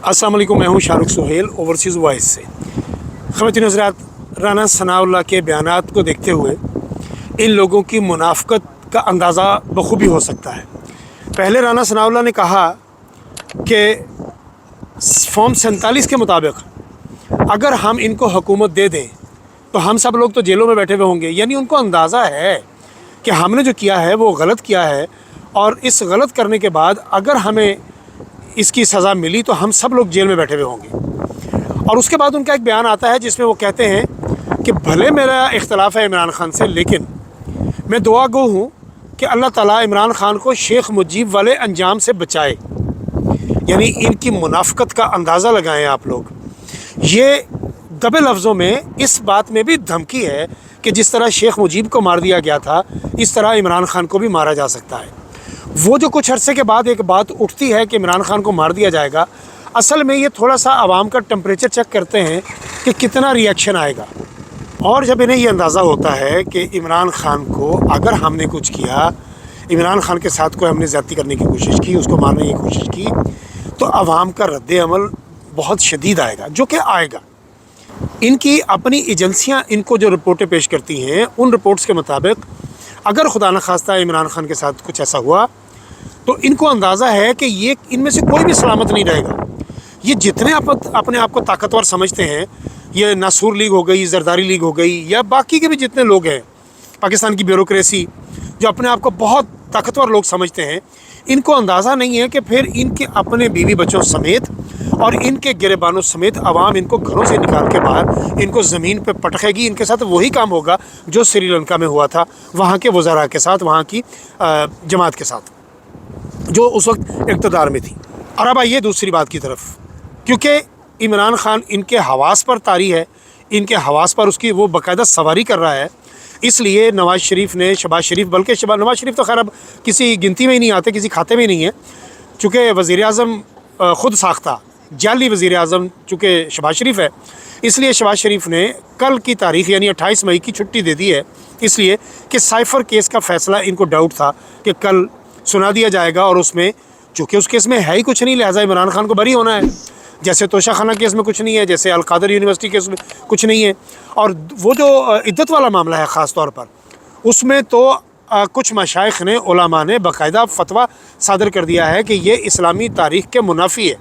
अस्सलाम वालेकुम, मैं हूँ शाहरुख सुहेल ओवरसीज़ वॉइस से। ख़वातीन हज़रात, राना सनाउल्लाह के बयानात को देखते हुए इन लोगों की मुनाफ़क़त का अंदाज़ा बखूबी हो सकता है। पहले राना सनाउल्लाह ने कहा कि फॉर्म 47 के मुताबिक अगर हम इनको हुकूमत दे दें तो हम सब लोग तो जेलों में बैठे हुए होंगे। यानी उनको अंदाज़ा है कि हमने जो किया है वो गलत किया है, और इस गलत करने के बाद अगर हमें इसकी सज़ा मिली तो हम सब लोग जेल में बैठे हुए होंगे। और उसके बाद उनका एक बयान आता है जिसमें वो कहते हैं कि भले मेरा इख्तलाफ है इमरान ख़ान से, लेकिन मैं दुआ गो हूँ कि अल्लाह ताला इमरान ख़ान को शेख मुजीब वाले अंजाम से बचाए। यानी इनकी मुनाफ़क़त का अंदाज़ा लगाएं आप लोग। ये दबे लफ्ज़ों में इस बात में भी धमकी है कि जिस तरह शेख मुजीब को मार दिया गया था, इस तरह इमरान ख़ान को भी मारा जा सकता है। वो जो कुछ अरसे के बाद एक बात उठती है कि इमरान ख़ान को मार दिया जाएगा, असल में ये थोड़ा सा आवाम का टेम्परेचर चेक करते हैं कि कितना रिएक्शन आएगा। और जब इन्हें ये अंदाज़ा होता है कि इमरान ख़ान को अगर हमने कुछ किया, इमरान ख़ान के साथ कोई हमने ज़्यादती करने की कोशिश की, उसको मारने की कोशिश की, तो आवाम का रद्द अमल बहुत शदीद आएगा, जो कि आएगा। इनकी अपनी एजेंसियाँ इनको जो रिपोर्टें पेश करती हैं, उन रिपोर्ट्स के मुताबिक अगर खुदा न खास्ता इमरान ख़ान के साथ कुछ ऐसा हुआ तो इनको अंदाज़ा है कि ये इनमें से कोई भी सलामत नहीं रहेगा। ये जितने अपने आप को ताकतवर समझते हैं, ये नासूर लीग हो गई, जरदारी लीग हो गई, या बाकी के भी जितने लोग हैं, पाकिस्तान की ब्यूरोक्रेसी जो अपने आप को बहुत ताकतवर लोग समझते हैं, इनको अंदाज़ा नहीं है कि फिर इनके अपने बीवी बच्चों समेत और इनके गिरेबानों समेत आवाम इनको घरों से निकाल के बाहर इनको ज़मीन पे पटकेगी। इनके साथ वही काम होगा जो श्रीलंका में हुआ था, वहाँ के वज़रा के साथ, वहाँ की जमात के साथ जो उस वक्त इक़्तिदार में थी। और अब आइए दूसरी बात की तरफ, क्योंकि इमरान ख़ान इनके हवास पर तारी है, इनके हवास पर उसकी वो बाकायदा सवारी कर रहा है, इसलिए नवाज़ शरीफ ने शहबाज शरीफ, बल्कि नवाज़ शरीफ तो खैर अब किसी गिनती में ही नहीं आते, किसी खाते में ही नहीं है, चूँकि वज़ीर-ए-आज़म ख़ुद साख्ता जाली वज़ीर-ए-आज़म चूँकि शहबाज शरीफ है, इसलिए शहबाज शरीफ ने कल की तारीख़ यानी 28 मई की छुट्टी दे दी है, इसलिए कि साइफ़र केस का फ़ैसला इनको डाउट था कि कल सुना दिया जाएगा, और उसमें चूँकि उस केस में है ही कुछ नहीं, लिहाजा इमरान ख़ान को बरी होना है। जैसे तोशा खाना केस में कुछ नहीं है, जैसे अल कादर यूनिवर्सिटी केस में कुछ नहीं है, और वो जो इद्दत वाला मामला है ख़ास तौर पर, उसमें तो कुछ मशाइख ने, उलमा ने बाकायदा फतवा सादर कर दिया है कि ये इस्लामी तारीख़ के मुनाफी है,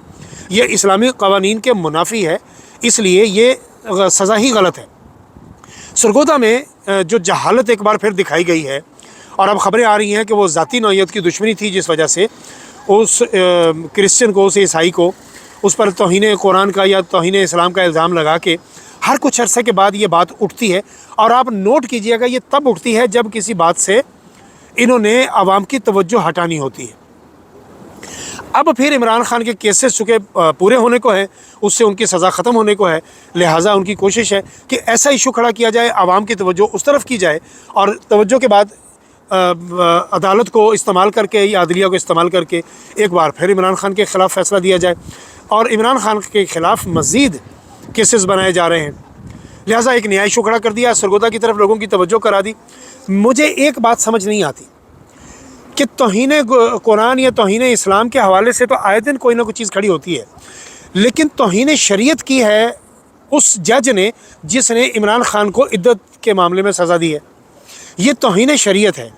ये इस्लामी क़वानीन के मुनाफी है, इसलिए ये सज़ा ही गलत है। सरगोदा में जो जहालत एक बार फिर दिखाई गई है, और अब ख़बरें आ रही हैं कि वो ज़ाती नौइयत की दुश्मनी थी जिस वजह से उस क्रिश्चियन को, उस ईसाई को, उस पर तौहीन कुरान का या तौहीन इस्लाम का इल्ज़ाम लगा के हर कुछ अरसे के बाद ये बात उठती है। और आप नोट कीजिएगा, ये तब उठती है जब किसी बात से इन्होंने आवाम की तवज्जो हटानी होती है। अब फिर इमरान ख़ान के केसेस चूँकि पूरे होने को है, उससे उनकी सज़ा ख़त्म होने को है, लिहाजा उनकी कोशिश है कि ऐसा इशू खड़ा किया जाए, आवाम की तवज्जो उस तरफ की जाए, और तवज्जो के बाद अदालत को इस्तेमाल करके या अदलिया को इस्तेमाल करके एक बार फिर इमरान ख़ान के ख़िलाफ़ फ़ैसला दिया जाए, और इमरान ख़ान के ख़िलाफ़ मज़ीद केसेस बनाए जा रहे हैं। लिहाजा एक नया इशू खड़ा कर दिया, सरगोदा की तरफ लोगों की तवज्जो करा दी। मुझे एक बात समझ नहीं आती कि तौहीन कुरान या तौहीन इस्लाम के हवाले से तो आए दिन कोई ना कोई चीज़ खड़ी होती है, लेकिन तौहीन शरीयत की है उस जज ने जिसने इमरान ख़ान को इद्दत के मामले में सज़ा दी है। ये तौहीन शरीयत है।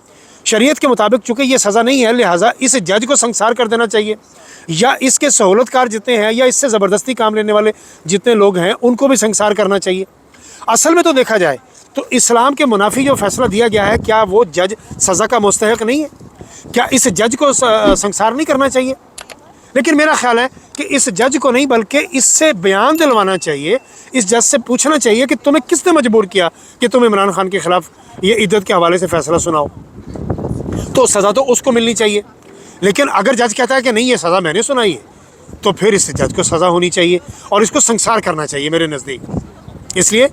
शरीयत के मुताबिक चूँकि ये सज़ा नहीं है, लिहाजा इस जज को संसार कर देना चाहिए, या इसके सहूलतकार जितने हैं या इससे ज़बरदस्ती काम लेने वाले जितने लोग हैं उनको भी संसार करना चाहिए। असल में तो देखा जाए तो इस्लाम के मुनाफी जो फ़ैसला दिया गया है, क्या वो जज सज़ा का मुस्तहक नहीं है? क्या इस जज को संसार नहीं करना चाहिए? लेकिन मेरा ख्याल है कि इस जज को नहीं, बल्कि इससे बयान दिलवाना चाहिए, इस जज से पूछना चाहिए कि तुम्हें किसने मजबूर किया कि तुम इमरान ख़ान के ख़िलाफ़ ये इद्दत के हवाले से फ़ैसला सुनाओ, तो सज़ा तो उसको मिलनी चाहिए। लेकिन अगर जज कहता है कि नहीं, ये सज़ा मैंने सुनाई है, तो फिर इस जज को सज़ा होनी चाहिए और इसको संसार करना चाहिए मेरे नज़दीक, इसलिए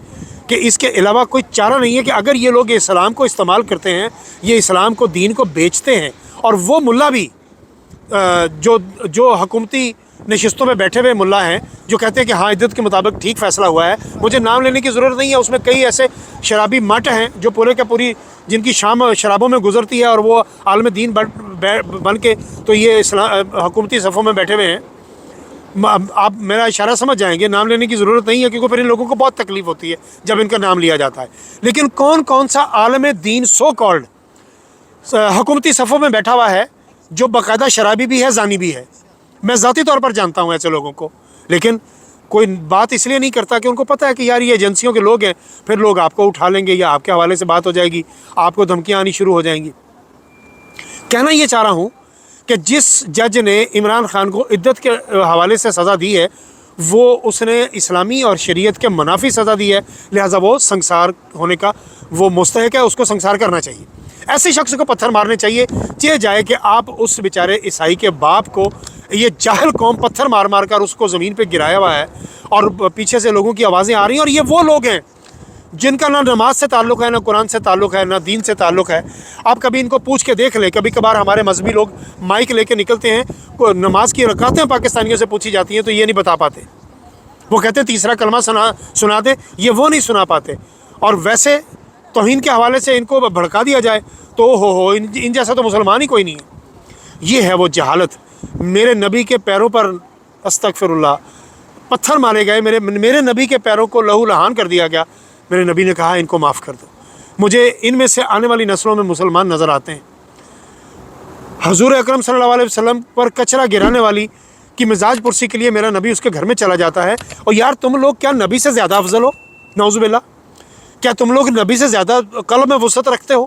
कि इसके अलावा कोई चारा नहीं है। कि अगर ये लोग इस्लाम को इस्तेमाल करते हैं, ये इस्लाम को, दीन को बेचते हैं, और वो मुल्ला भी जो हुकूमती नशिस्तों में बैठे हुए मुल्ला हैं जो कहते हैं कि हाँ इद्दत के मुताबिक ठीक फ़ैसला हुआ है, मुझे नाम लेने की ज़रूरत नहीं है, उसमें कई ऐसे शराबी मठ हैं जो पूरे के पूरी जिनकी शाम शराबों में गुजरती है, और वो आलम दीन बन के तो ये हुकूमती सफ़ों में बैठे हुए हैं। آپ میرا اشارہ سمجھ جائیں گے, نام لینے کی ضرورت نہیں ہے کیونکہ پھر ان لوگوں کو بہت تکلیف ہوتی ہے جب ان کا نام لیا جاتا ہے. لیکن کون کون سا عالم دین سو کالڈ حکومتی صفوں میں بیٹھا ہوا ہے جو باقاعدہ شرابی بھی ہے, زانی بھی ہے. میں ذاتی طور پر جانتا ہوں ایسے لوگوں کو, لیکن کوئی بات اس لیے نہیں کرتا کہ ان کو پتہ ہے کہ یار یہ ایجنسیوں کے لوگ ہیں, پھر لوگ آپ کو اٹھا لیں گے یا آپ کے حوالے سے بات ہو جائے گی, آپ کو دھمکیاں آنی شروع ہو جائیں گی. کہنا یہ چاہ رہا ہوں کہ جس جج نے عمران خان کو عدت کے حوالے سے سزا دی ہے وہ اس نے اسلامی اور شریعت کے منافی سزا دی ہے, لہٰذا وہ سنگسار ہونے کا وہ مستحق ہے, اس کو سنگسار کرنا چاہیے. ایسے شخص کو پتھر مارنے چاہیے. یہ جائے کہ آپ اس بیچارے عیسائی کے باپ کو, یہ جاہل قوم پتھر مار مار کر اس کو زمین پہ گرایا ہوا ہے اور پیچھے سے لوگوں کی آوازیں آ رہی ہیں, اور یہ وہ لوگ ہیں جن کا نہ نماز سے تعلق ہے, نہ قرآن سے تعلق ہے, نہ دین سے تعلق ہے. آپ کبھی ان کو پوچھ کے دیکھ لیں, کبھی کبھار ہمارے مذہبی لوگ مائک لے کے نکلتے ہیں, نماز کی رکعتیں پاکستانیوں سے پوچھی جاتی ہیں تو یہ نہیں بتا پاتے. وہ کہتے ہیں تیسرا کلمہ سنا دے, یہ وہ نہیں سنا پاتے. اور ویسے توہین کے حوالے سے ان کو بھڑکا دیا جائے تو ہو ان جیسا تو مسلمان ہی کوئی نہیں ہے. یہ ہے وہ جہالت. میرے نبی کے پیروں پر استغفر اللہ پتھر مارے گئے, میرے نبی کے پیروں کو لہو لہان کر دیا گیا. میرے نبی نے کہا ان کو معاف کر دو. مجھے ان میں سے آنے والی نسلوں میں مسلمان نظر آتے ہیں. حضور اکرم صلی اللہ علیہ وسلم پر کچرا گرانے والی کی مزاج پرسی کے لیے میرا نبی اس کے گھر میں چلا جاتا ہے. اور یار تم لوگ کیا نبی سے زیادہ افضل ہو؟ نعوذ باللہ, کیا تم لوگ نبی سے زیادہ قلب میں وسعت رکھتے ہو؟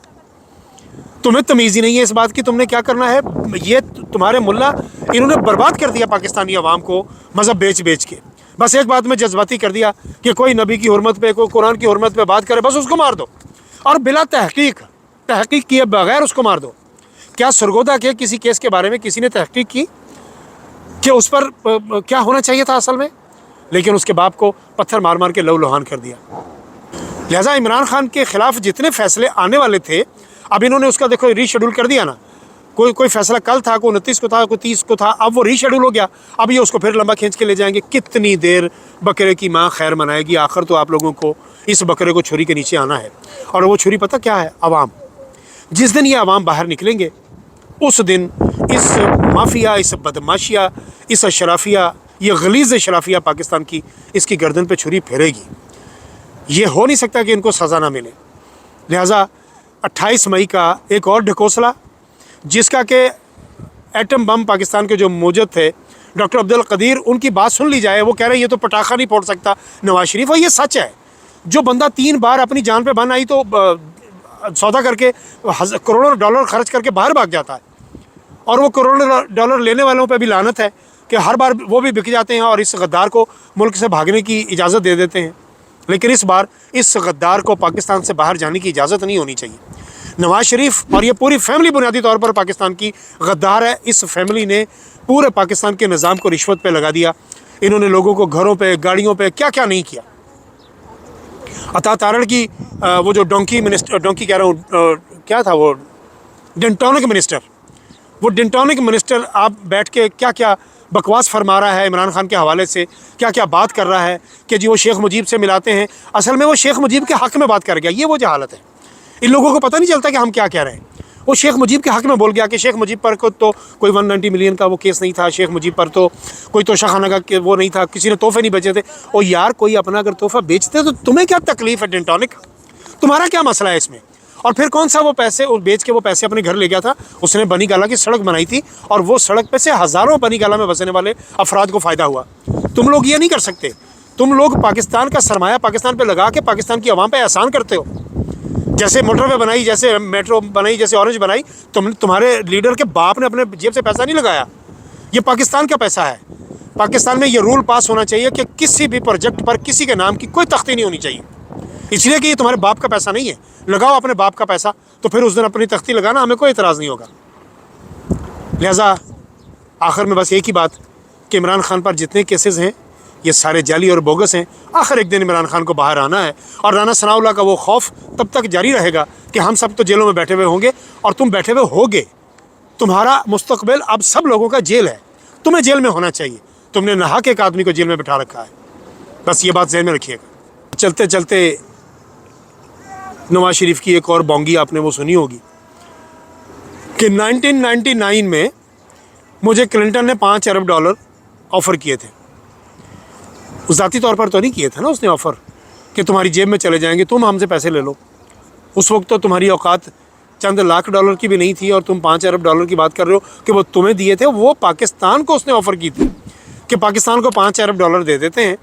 تمہیں تمیز ہی نہیں ہے اس بات کی تم نے کیا کرنا ہے. یہ تمہارے ملا انہوں نے برباد کر دیا پاکستانی عوام کو مذہب بیچ بیچ کے. بس ایک بات میں جذباتی کر دیا کہ کوئی نبی کی حرمت پہ, کوئی قرآن کی حرمت پہ بات کرے, بس اس کو مار دو, اور بلا تحقیق کیے بغیر اس کو مار دو. کیا سرگودا کے کسی کیس کے بارے میں کسی نے تحقیق کی کہ اس پر کیا ہونا چاہیے تھا اصل میں؟ لیکن اس کے باپ کو پتھر مار مار کے لہو لہان کر دیا. لہٰذا عمران خان کے خلاف جتنے فیصلے آنے والے تھے اب انہوں نے اس کا دیکھو ری شیڈول کر دیا نا. کوئی فیصلہ کل تھا, کوئی 29 کو تھا, کوئی 30 کو تھا, اب وہ ری شیڈول ہو گیا. اب یہ اس کو پھر لمبا کھینچ کے لے جائیں گے. کتنی دیر بکرے کی ماں خیر منائے گی؟ آخر تو آپ لوگوں کو اس بکرے کو چھری کے نیچے آنا ہے. اور وہ چھری پتہ کیا ہے؟ عوام. جس دن یہ عوام باہر نکلیں گے اس دن اس مافیا, اس بدماشیا, اس اشرافیہ, یہ غلیظ اشرافیہ پاکستان کی, اس کی گردن پہ چھری پھیرے گی. یہ ہو نہیں سکتا کہ ان کو سزا نہ ملے. لہٰذا 28 مئی کا ایک اور ڈھکوسلا جس کا کہ ایٹم بم پاکستان کے جو موجد تھے ڈاکٹر عبد القدیر, ان کی بات سن لی جائے. وہ کہہ رہے ہیں یہ تو پٹاخہ نہیں پھوڑ سکتا نواز شریف, اور یہ سچ ہے. جو بندہ 3 بار اپنی جان پہ بن آئی تو سودا کر کے کروڑوں ڈالر خرچ کر کے باہر بھاگ جاتا ہے, اور وہ کروڑوں ڈالر لینے والوں پہ بھی لعنت ہے کہ ہر بار وہ بھی بک جاتے ہیں اور اس غدار کو ملک سے بھاگنے کی اجازت دے دیتے ہیں. لیکن اس بار اس غدار کو پاکستان سے باہر جانے کی اجازت نہیں ہونی چاہیے. نواز شریف اور یہ پوری فیملی بنیادی طور پر پاکستان کی غدار ہے. اس فیملی نے پورے پاکستان کے نظام کو رشوت پہ لگا دیا. انہوں نے لوگوں کو گھروں پہ, گاڑیوں پہ کیا کیا نہیں کیا. عطا تارڑ کی وہ جو ڈونکی کہہ رہا ہوں, کیا تھا وہ ڈنٹونک منسٹر, وہ ڈنٹونک منسٹر آپ بیٹھ کے کیا کیا بکواس فرما رہا ہے عمران خان کے حوالے سے, کیا کیا بات کر رہا ہے کہ جی وہ شیخ مجیب سے ملاتے ہیں. اصل میں وہ شیخ مجیب کے حق میں بات کر گیا. یہ وہ جہالت ہے. ان لوگوں کو پتہ نہیں چلتا کہ ہم کیا کہہ رہے ہیں. وہ شیخ مجیب کے حق میں بول گیا کہ شیخ مجیب پر تو کوئی 190 ملین کا وہ کیس نہیں تھا, شیخ مجیب پر تو کوئی توشہ خانہ کا وہ نہیں تھا, کسی نے تحفے نہیں بیچے تھے. اور یار کوئی اپنا اگر تحفہ بیچتے تو تمہیں کیا تکلیف ہے ڈنٹونک؟ تمہارا کیا مسئلہ ہے اس میں؟ اور پھر کون سا وہ پیسے بیچ کے وہ پیسے اپنے گھر لے گیا تھا؟ اس نے بنی گالا کی سڑک بنائی تھی اور وہ سڑک پہ سے ہزاروں بنی گالا میں بسنے والے افراد کو فائدہ ہوا. تم لوگ یہ نہیں کر سکتے. تم لوگ پاکستان کا سرمایہ پاکستان پہ لگا کے پاکستان کی عوام پہ احسان کرتے ہو. جیسے موٹر وے بنائی, جیسے میٹرو بنائی, جیسے اورنج بنائی, تمہارے لیڈر کے باپ نے اپنے جیب سے پیسہ نہیں لگایا. یہ پاکستان کا پیسہ ہے. پاکستان میں یہ رول پاس ہونا چاہیے کہ کسی بھی پروجیکٹ پر کسی کے نام کی کوئی تختی نہیں ہونی چاہیے, اس لیے کہ یہ تمہارے باپ کا پیسہ نہیں ہے. لگاؤ اپنے باپ کا پیسہ, تو پھر اس دن اپنی تختی لگانا, ہمیں کوئی اعتراض نہیں ہوگا. لہٰذا آخر میں بس ایک ہی بات کہ عمران خان پر جتنے کیسز ہیں یہ سارے جعلی اور بوگس ہیں. آخر ایک دن عمران خان کو باہر آنا ہے, اور رانا ثناء اللہ کا وہ خوف تب تک جاری رہے گا کہ ہم سب تو جیلوں میں بیٹھے ہوئے ہوں گے, اور تم بیٹھے ہوئے ہوگے. تمہارا مستقبل اب سب لوگوں کا جیل ہے. تمہیں جیل میں ہونا چاہیے. تم نے نہا کے ایک آدمی کو جیل میں بٹھا رکھا ہے. بس یہ بات ذہن میں رکھیے گا. چلتے چلتے نواز شریف کی ایک اور بونگی آپ نے وہ سنی ہوگی کہ 1999 میں مجھے کلنٹن نے $5 ارب آفر کیے تھے. वो ज़ाती तौर पर तो नहीं किए थे ना उसने ऑफ़र कि तुम्हारी जेब में चले जाएंगे, तुम हमसे पैसे ले लो। उस वक्त तो तुम्हारी औकात चंद लाख डॉलर की भी नहीं थी और तुम 5 अरब डॉलर की बात कर रहे हो कि वो तुम्हें दिए थे। वो पाकिस्तान को उसने ऑफ़र की थी कि पाकिस्तान को 5 अरब डॉलर दे देते हैं,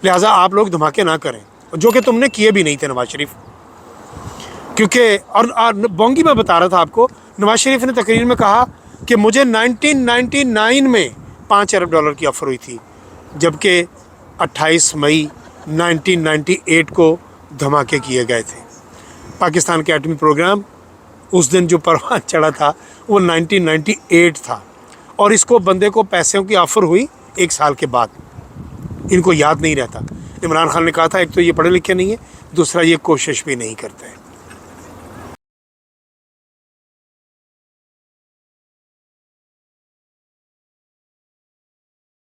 लिहाजा आप लोग धमाके ना करें, जो कि तुमने किए भी नहीं थे नवाज शरीफ। क्योंकि और बोंगी मैं बता रहा था आपको, नवाज शरीफ ने तकरीर में कहा कि मुझे 1999 में 5 अरब डॉलर की ऑफ़र हुई थी, जबकि 28 मई 1998 को धमाके किए गए थे। पाकिस्तान के एटमी प्रोग्राम उस दिन जो परवान चढ़ा था वो 1998 था, और इसको बंदे को पैसों की ऑफ़र हुई 1 साल के बाद। इनको याद नहीं रहता। इमरान खान ने कहा था एक तो ये पढ़े लिखे नहीं है, दूसरा ये कोशिश भी नहीं करते हैं।